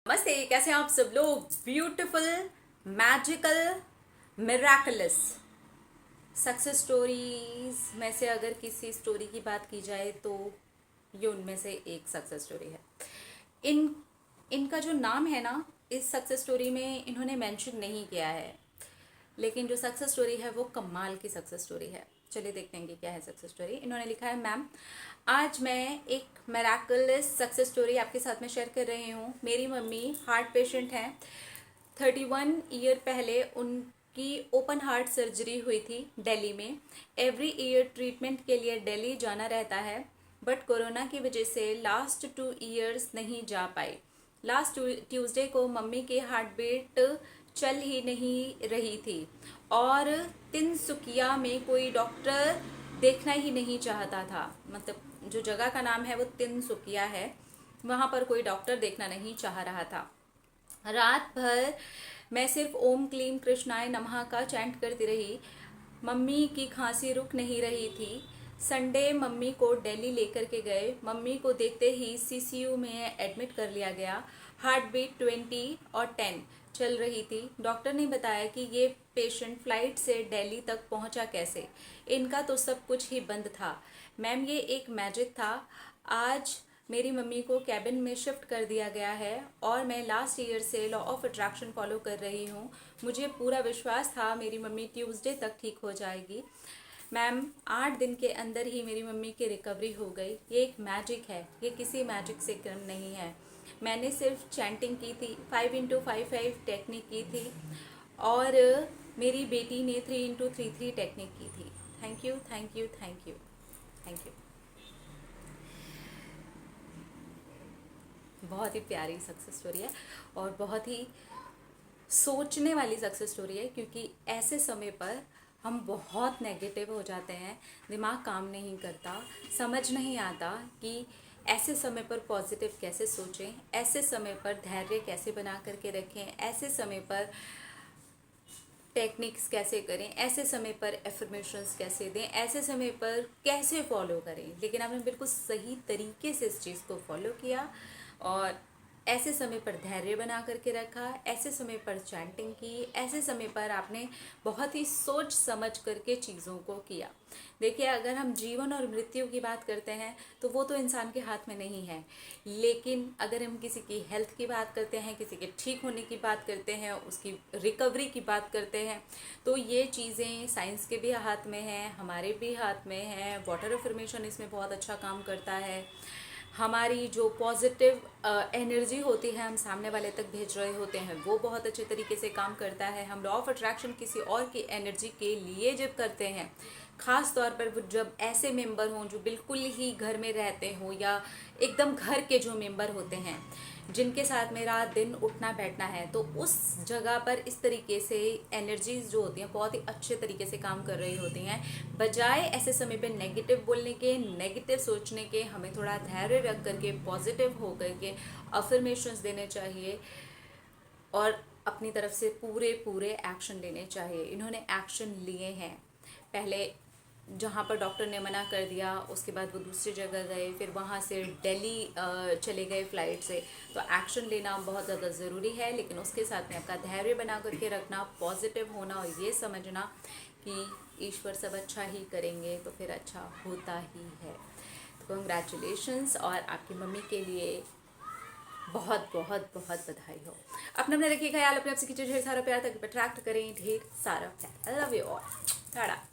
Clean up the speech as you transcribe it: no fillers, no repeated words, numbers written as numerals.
नमस्ते, कैसे हैं आप सब लोग। Beautiful, magical, miraculous success stories में से अगर किसी स्टोरी की बात की जाए तो ये उनमें से एक सक्सेस स्टोरी है। इनका जो नाम है ना, इस सक्सेस स्टोरी में इन्होंने मेंशन नहीं किया है, लेकिन जो सक्सेस स्टोरी है वो कमाल की सक्सेस स्टोरी है। चलिए देखते हैं कि क्या है सक्सेस स्टोरी। इन्होंने लिखा है, मैम आज मैं एक मेराकुलस सक्सेस स्टोरी आपके साथ में शेयर कर रही हूँ। मेरी मम्मी हार्ट पेशेंट हैं। 31 ईयर पहले उनकी ओपन हार्ट सर्जरी हुई थी दिल्ली में। एवरी ईयर ट्रीटमेंट के लिए दिल्ली जाना रहता है, बट कोरोना की वजह से लास्ट 2 ईयर्स नहीं जा पाई। लास्ट ट्यूसडे को मम्मी की हार्ट बीट चल ही नहीं रही थी और तिनसुकिया में कोई डॉक्टर देखना ही नहीं चाहता था। मतलब जो जगह का नाम है वो तिनसुकिया है, वहाँ पर कोई डॉक्टर देखना नहीं चाह रहा था। रात भर मैं सिर्फ ओम क्लीम कृष्णाय नमः का चैंट करती रही। मम्मी की खांसी रुक नहीं रही थी। संडे मम्मी को दिल्ली लेकर के गए। मम्मी को देखते ही सीसीयू में एडमिट कर लिया गया। हार्ट बीट 20 और 10 चल रही थी। डॉक्टर ने बताया कि ये पेशेंट फ्लाइट से दिल्ली तक पहुंचा कैसे। इनका तो सब कुछ ही बंद था। मैम ये एक मैजिक था। आज मेरी मम्मी को कैबिन में शिफ्ट कर दिया गया है और मैं लास्ट ईयर से लॉ ऑफ अट्रैक्शन फॉलो कर रही हूँ। मुझे पूरा विश्वास था मेरी मम्मी ट्यूसडे तक ठीक हो जाएगी। मैम 8 दिन के अंदर ही मेरी मम्मी की रिकवरी हो गई। ये एक मैजिक है, ये किसी मैजिक से कम नहीं है। मैंने सिर्फ चैंटिंग की थी, 5x55 टेक्निक की थी और मेरी बेटी ने 3x33 टेक्निक की थी। Thank you, thank you, thank you, thank you. बहुत ही प्यारी सक्सेस स्टोरी है और बहुत ही सोचने वाली सक्सेस स्टोरी है, क्योंकि ऐसे समय पर हम बहुत नेगेटिव हो जाते हैं, दिमाग काम नहीं करता, समझ नहीं आता कि ऐसे समय पर पॉजिटिव कैसे सोचें, ऐसे समय पर धैर्य कैसे बना करके रखें, ऐसे समय पर टेक्निक्स कैसे करें, ऐसे समय पर एफर्मेशंस कैसे दें, ऐसे समय पर कैसे फॉलो करें। लेकिन आपने बिल्कुल सही तरीके से इस चीज़ को फॉलो किया और ऐसे समय पर धैर्य बना करके रखा, ऐसे समय पर चैंटिंग की, ऐसे समय पर आपने बहुत ही सोच समझ करके चीज़ों को किया। देखिए, अगर हम जीवन और मृत्यु की बात करते हैं तो वो तो इंसान के हाथ में नहीं है, लेकिन अगर हम किसी की हेल्थ की बात करते हैं, किसी के ठीक होने की बात करते हैं, उसकी रिकवरी की बात करते हैं, तो ये चीज़ें साइंस के भी हाथ में हैं, हमारे भी हाथ में हैं। वाटर अफर्मेशन इसमें बहुत अच्छा काम करता है। हमारी जो पॉजिटिव एनर्जी होती है हम सामने वाले तक भेज रहे होते हैं, वो बहुत अच्छे तरीके से काम करता है। हम लॉ ऑफ अट्रैक्शन किसी और की एनर्जी के लिए जब करते हैं, ख़ास तौर पर वो जब ऐसे मेंबर हों जो बिल्कुल ही घर में रहते हों या एकदम घर के जो मेंबर होते हैं जिनके साथ में रात दिन उठना बैठना है, तो उस जगह पर इस तरीके से एनर्जीज जो होती हैं बहुत ही अच्छे तरीके से काम कर रही होती हैं। बजाय ऐसे समय पे नेगेटिव बोलने के, नेगेटिव सोचने के, हमें थोड़ा धैर्य रख करके पॉजिटिव होकर के अफर्मेशंस देने चाहिए और अपनी तरफ से पूरे पूरे एक्शन लेने चाहिए। इन्होंने एक्शन लिए हैं। पहले जहाँ पर डॉक्टर ने मना कर दिया, उसके बाद वो दूसरी जगह गए, फिर वहाँ से दिल्ली चले गए फ्लाइट से। तो एक्शन लेना बहुत ज़्यादा ज़रूरी है, लेकिन उसके साथ में आपका धैर्य बना करके रखना, पॉजिटिव होना और ये समझना कि ईश्वर सब अच्छा ही करेंगे तो फिर अच्छा होता ही है। तो कंग्रेचुलेशंस, और आपकी मम्मी के लिए बहुत बहुत बहुत बधाई हो। अपना रखिए ख्याल, अपने आपसे कीजिए ढेर सारा प्यार ताकि अट्रैक्ट करें ढेर सारा प्यार। I love you all. Tata.